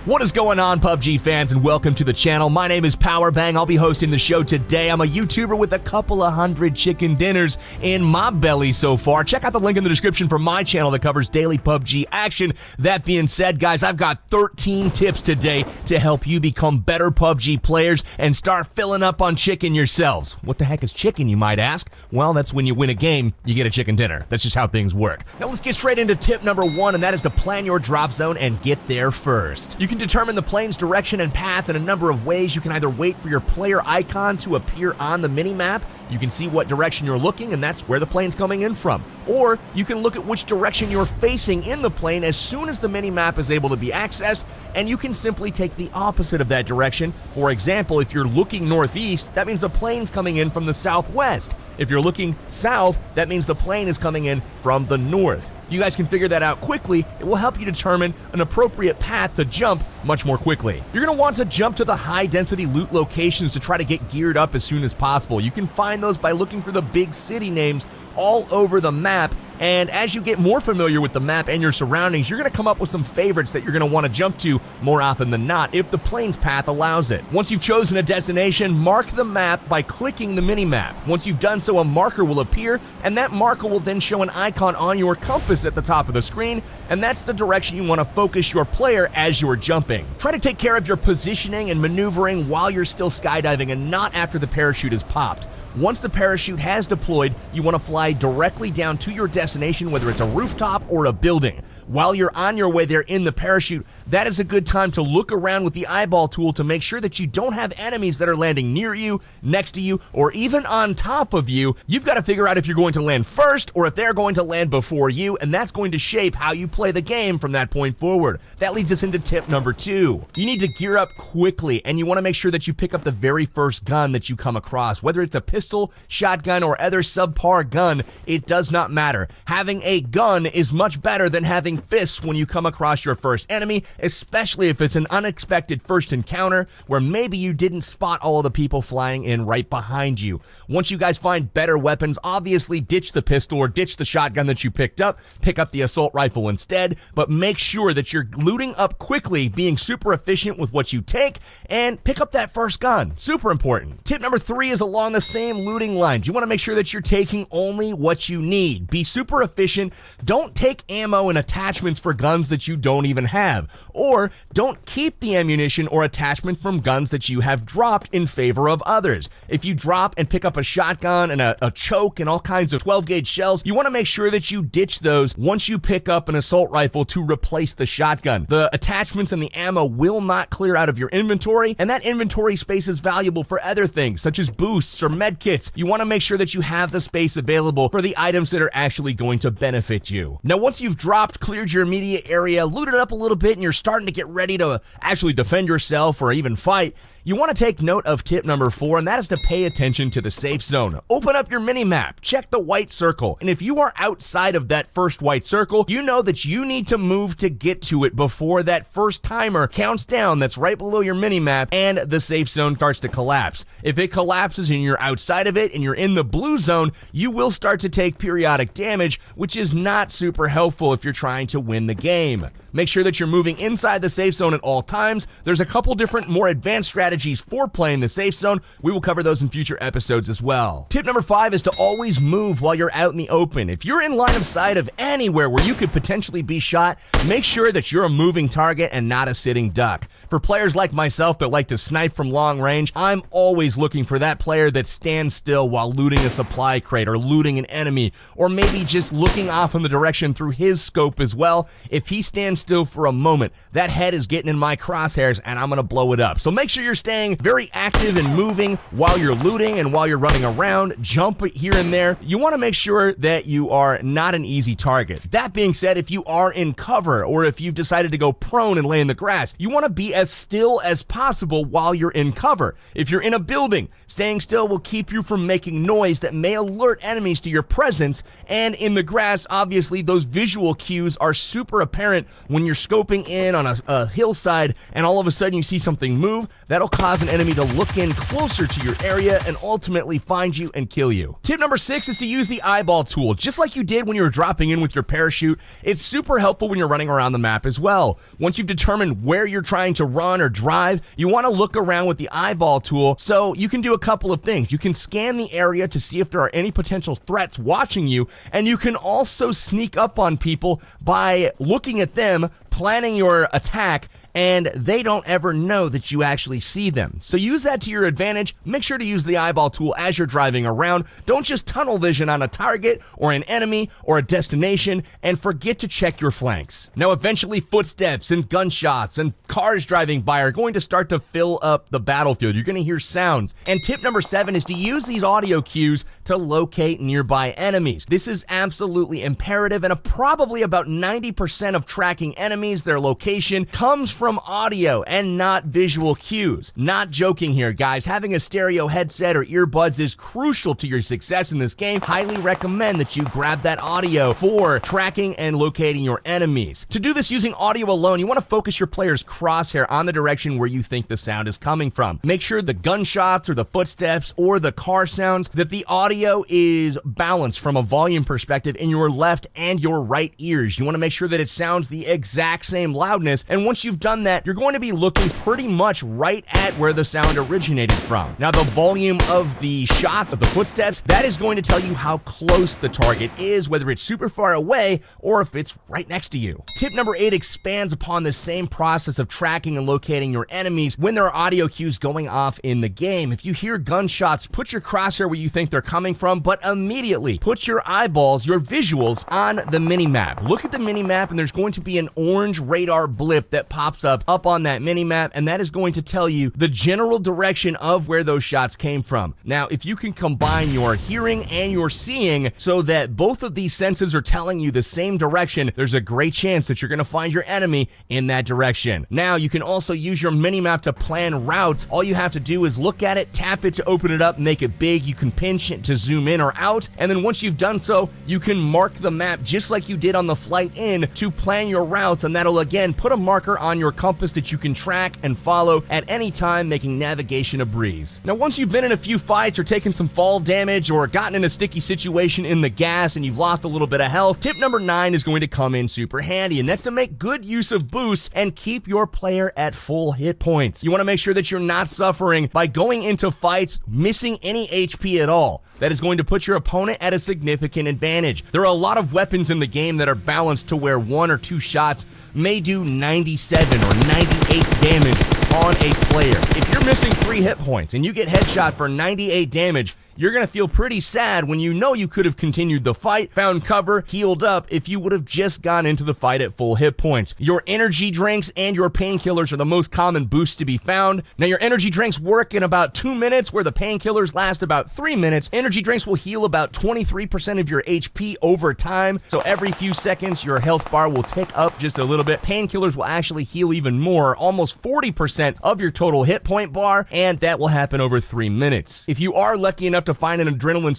What is going on, PUBG fans, and welcome to the channel. My name is Powerbang. I'll be hosting the show today. I'm a YouTuber with a couple of hundred chicken dinners in my belly so far. Check out the link in the description for my channel that covers daily PUBG action. That being said, guys, I've got 13 tips today to help you become better PUBG players and start filling up on chicken yourselves. What the heck is chicken, you might ask? Well, that's when you win a game, you get a chicken dinner. That's just how things work. Now let's get straight into tip number 1, and that is to plan your drop zone and get there first. You can determine the plane's direction and path in a number of ways. You can either wait for your player icon to appear on the mini-map. You can see what direction you're looking, and that's where the plane's coming in from. Or you can look at which direction you're facing in the plane as soon as the mini-map is able to be accessed, and you can simply take the opposite of that direction. For example, if you're looking northeast, that means the plane's coming in from the southwest. If you're looking south, that means the plane is coming in from the north. You guys can figure that out quickly. It will help you determine an appropriate path to jump much more quickly. You're going to want to jump to the high-density loot locations to try to get geared up as soon as possible. You can find those by looking for the big city names all over the map, and as you get more familiar with the map and your surroundings, you're going to come up with some favorites that you're going to want to jump to more often than not if the plane's path allows it. Once you've chosen a destination, mark the map by clicking the mini-map. Once you've done so, a marker will appear, and that marker will then show an icon on your compass at the top of the screen, and that's the direction you want to focus your player as you're jumping. Try to take care of your positioning and maneuvering while you're still skydiving and not after the parachute is popped. Once the parachute has deployed, you want to fly directly down to your destination, whether it's a rooftop or a building. While you're on your way there in the parachute, that is a good time to look around with the eyeball tool to make sure that you don't have enemies that are landing near you, next to you, or even on top of you. You've got to figure out if you're going to land first or if they're going to land before you, and that's going to shape how you play the game from that point forward. That leads us into tip number 2. You need to gear up quickly, and you want to make sure that you pick up the very first gun that you come across. Whether it's a pistol, shotgun, or other subpar gun, it does not matter. Having a gun is much better than having fists when you come across your first enemy, especially if it's an unexpected first encounter where maybe you didn't spot all of the people flying in right behind you. Once you guys find better weapons, obviously ditch the pistol or ditch the shotgun that you picked up, pick up the assault rifle instead, but make sure that you're looting up quickly, being super efficient with what you take, and pick up that first gun. Super important. Tip number 3 is along the same looting lines. You want to make sure that you're taking only what you need. Be super efficient. Don't take ammo and attachments for guns that you don't even have, or don't keep the ammunition or attachment from guns that you have dropped in favor of others. If you drop and pick up a shotgun and a choke and all kinds of 12-gauge shells, you want to make sure that you ditch those once you pick up an assault rifle to replace the shotgun. The attachments and the ammo will not clear out of your inventory, and that inventory space is valuable for other things such as boosts or medkits. You want to make sure that you have the space available for the items that are actually going to benefit you. Now, once you've dropped, cleared your immediate area, looted up a little bit, and you're starting to get ready to actually defend yourself or even fight, you want to take note of tip number 4, and that is to pay attention to the safe zone. Open up your mini-map, check the white circle, and if you are outside of that first white circle, you know that you need to move to get to it before that first timer counts down that's right below your mini-map and the safe zone starts to collapse. If it collapses and you're outside of it and you're in the blue zone, you will start to take periodic damage, which is not super helpful if you're trying to win the game. Make sure that you're moving inside the safe zone at all times. There's a couple different more advanced strategies for playing the safe zone. We will cover those in future episodes as well. Tip number 5 is to always move while you're out in the open. If you're in line of sight of anywhere where you could potentially be shot, make sure that you're a moving target and not a sitting duck. For players like myself that like to snipe from long range, I'm always looking for that player that stands still while looting a supply crate or looting an enemy, or maybe just looking off in the direction through his scope as well. If he stands still for a moment, that head is getting in my crosshairs and I'm gonna blow it up. So make sure you're staying very active and moving while you're looting and while you're running around. Jump here and there. You want to make sure that you are not an easy target. That being said, if you are in cover or if you've decided to go prone and lay in the grass, you want to be as still as possible while you're in cover. If you're in a building, staying still will keep you from making noise that may alert enemies to your presence, and in the grass, obviously, those visual cues are super apparent when you're scoping in on a hillside and all of a sudden you see something move. That'll cause an enemy to look in closer to your area and ultimately find you and kill you. Tip number 6 is to use the eyeball tool. Just like you did when you were dropping in with your parachute, it's super helpful when you're running around the map as well. Once you've determined where you're trying to run or drive, you want to look around with the eyeball tool so you can do a couple of things. You can scan the area to see if there are any potential threats watching you, and you can also sneak up on people by looking at them, planning your attack, and they don't ever know that you actually see them. So use that to your advantage. Make sure to use the eyeball tool as you're driving around. Don't just tunnel vision on a target or an enemy or a destination, and forget to check your flanks. Now, eventually footsteps and gunshots and cars driving by are going to start to fill up the battlefield. You're going to hear sounds. And tip number 7 is to use these audio cues to locate nearby enemies. This is absolutely imperative, and probably about 90% of tracking enemies, their location, comes from audio and not visual cues. Not joking here, guys. Having a stereo headset or earbuds is crucial to your success in this game. Highly recommend that you grab that audio for tracking and locating your enemies. To do this using audio alone, you want to focus your player's crosshair on the direction where you think the sound is coming from. Make sure the gunshots or the footsteps or the car sounds, that the audio is balanced from a volume perspective in your left and your right ears. You want to make sure that it sounds the exact same loudness, and once you've done that, you're going to be looking pretty much right at where the sound originated from. Now, the volume of the shots, of the footsteps, that is going to tell you how close the target is, whether it's super far away or if it's right next to you. Tip number 8 expands upon the same process of tracking and locating your enemies when there are audio cues going off in the game. If you hear gunshots, put your crosshair where you think they're coming from, but immediately put your eyeballs, your visuals, on the mini-map. Look at the mini-map, and there's going to be an orange radar blip that pops up on that mini-map, and that is going to tell you the general direction of where those shots came from. Now, if you can combine your hearing and your seeing so that both of these senses are telling you the same direction, there's a great chance that you're going to find your enemy in that direction. Now, you can also use your mini-map to plan routes. All you have to do is look at it, tap it to open it up, make it big. You can pinch it to zoom in or out, and then once you've done so, you can mark the map just like you did on the flight in to plan your routes, and that'll again put a marker on your compass that you can track and follow at any time, making navigation a breeze. Now, once you've been in a few fights or taken some fall damage or gotten in a sticky situation in the gas and you've lost a little bit of health, tip number 9 is going to come in super handy, and that's to make good use of boosts and keep your player at full hit points. You want to make sure that you're not suffering by going into fights missing any HP at all. That is going to put your opponent at a significant advantage. There are a lot of weapons in the game that are balanced to where 1 or 2 shots may do 97 or 98 damage on a player. If you're missing 3 hit points and you get headshot for 98 damage, you're going to feel pretty sad when you know you could have continued the fight, found cover, healed up if you would have just gone into the fight at full hit points. Your energy drinks and your painkillers are the most common boosts to be found. Now, your energy drinks work in about 2 minutes, where the painkillers last about 3 minutes. Energy drinks will heal about 23% of your HP over time, so every few seconds your health bar will tick up just a little bit. Painkillers will actually heal even more, almost 40% of your total hit point bar, and that will happen over 3 minutes. If you are lucky enough to find an adrenaline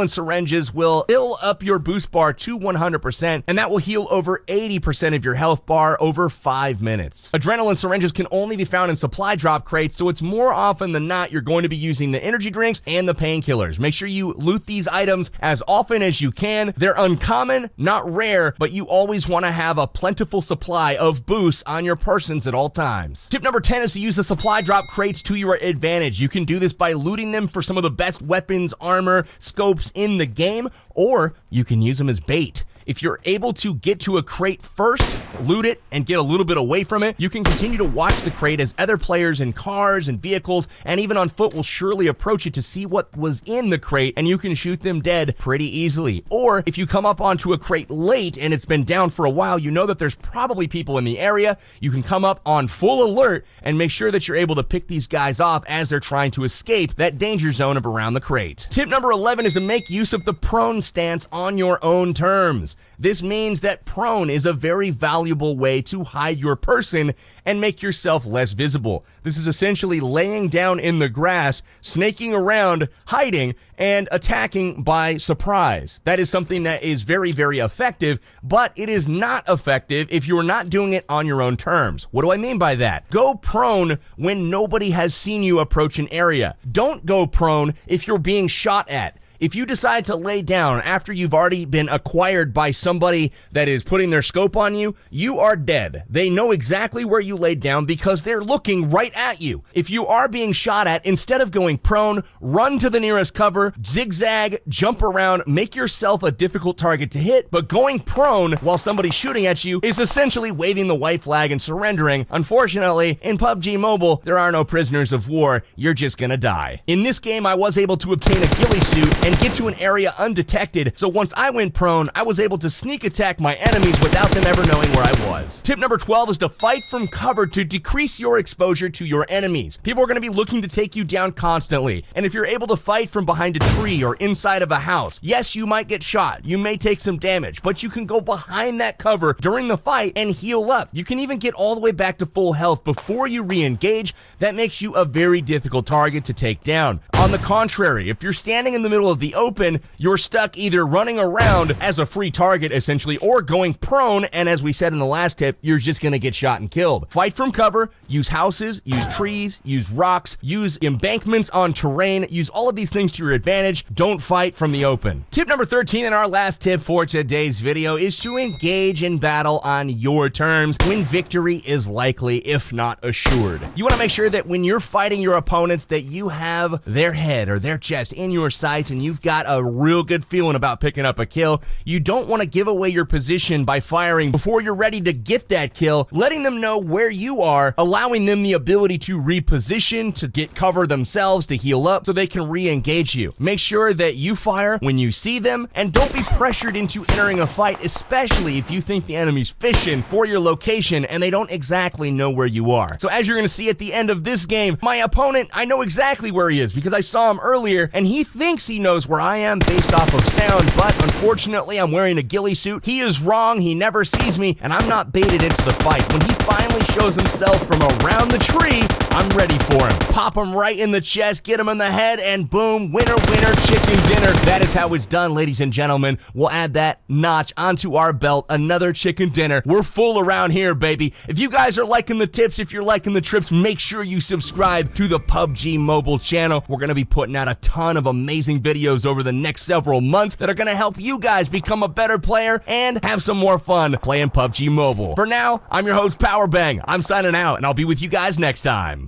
syringes will fill up your boost bar to 100%, and that will heal over 80% of your health bar over 5 minutes. Adrenaline syringes can only be found in supply drop crates, so it's more often than not you're going to be using the energy drinks and the painkillers. Make sure you loot these items as often as you can. They're uncommon, not rare, but you always want to have a plentiful supply of boosts on your persons at all times. Tip number 10 is to use the supply drop crates to your advantage. You can do this by looting them for some of the best weapons, armor, scopes in the game, or you can use them as bait. If you're able to get to a crate first, loot it, and get a little bit away from it, you can continue to watch the crate as other players in cars and vehicles and even on foot will surely approach it to see what was in the crate, and you can shoot them dead pretty easily. Or if you come up onto a crate late and it's been down for a while, you know that there's probably people in the area. You can come up on full alert and make sure that you're able to pick these guys off as they're trying to escape that danger zone of around the crate. Tip number 11 is to make use of the prone stance on your own terms. terms. This means that prone is a very valuable way to hide your person and make yourself less visible. This is essentially laying down in the grass, snaking around, hiding, and attacking by surprise. That is something that is very, very effective, but it is not effective if you are not doing it on your own terms. What do I mean by that? Go prone when nobody has seen you approach an area. Don't go prone if you're being shot at. If you decide to lay down after you've already been acquired by somebody that is putting their scope on you, you are dead. They know exactly where you laid down because they're looking right at you. If you are being shot at, instead of going prone, run to the nearest cover, zigzag, jump around, make yourself a difficult target to hit, but going prone while somebody's shooting at you is essentially waving the white flag and surrendering. Unfortunately, in PUBG Mobile, there are no prisoners of war. You're just gonna die. In this game, I was able to obtain a ghillie suit and get to an area undetected, so once I went prone, I was able to sneak attack my enemies without them ever knowing where I was. Tip number 12 is to fight from cover to decrease your exposure to your enemies. People are going to be looking to take you down constantly, and if you're able to fight from behind a tree or inside of a house, yes, you might get shot, you may take some damage, but you can go behind that cover during the fight and heal up. You can even get all the way back to full health before you re-engage. That makes you a very difficult target to take down. On the contrary, if you're standing in the middle of the open, you're stuck either running around as a free target essentially or going prone, and as we said in the last tip, you're just gonna get shot and killed. Fight from cover, use houses, use trees, use rocks, use embankments on terrain, use all of these things to your advantage. Don't fight from the open. Tip number 13 and our last tip for today's video is to engage in battle on your terms when victory is likely, if not assured. You wanna make sure that when you're fighting your opponents that you have their head or their chest in your sights and you've got a real good feeling about picking up a kill. You don't want to give away your position by firing before you're ready to get that kill, letting them know where you are, allowing them the ability to reposition, to get cover themselves, to heal up so they can re-engage you. Make sure that you fire when you see them, and don't be pressured into entering a fight, especially if you think the enemy's fishing for your location and they don't exactly know where you are. So as you're going to see at the end of this game, my opponent, I know exactly where he is because I saw him earlier, and he thinks he knows where I am based off of sound, but unfortunately I'm wearing a ghillie suit. He is wrong, he never sees me, and I'm not baited into the fight. When he finally shows himself from around the tree, I'm ready for him. Pop him right in the chest, get him in the head, and boom, winner, winner, chicken dinner. That is how it's done, ladies and gentlemen. We'll add that notch onto our belt, another chicken dinner. We're full around here, baby. If you guys are liking the tips, if you're liking the trips, make sure you subscribe to the PUBG Mobile channel. We're going to be putting out a ton of amazing videos over the next several months that are going to help you guys become a better player and have some more fun playing PUBG Mobile. For now, I'm your host, Powerbang. I'm signing out, and I'll be with you guys next time.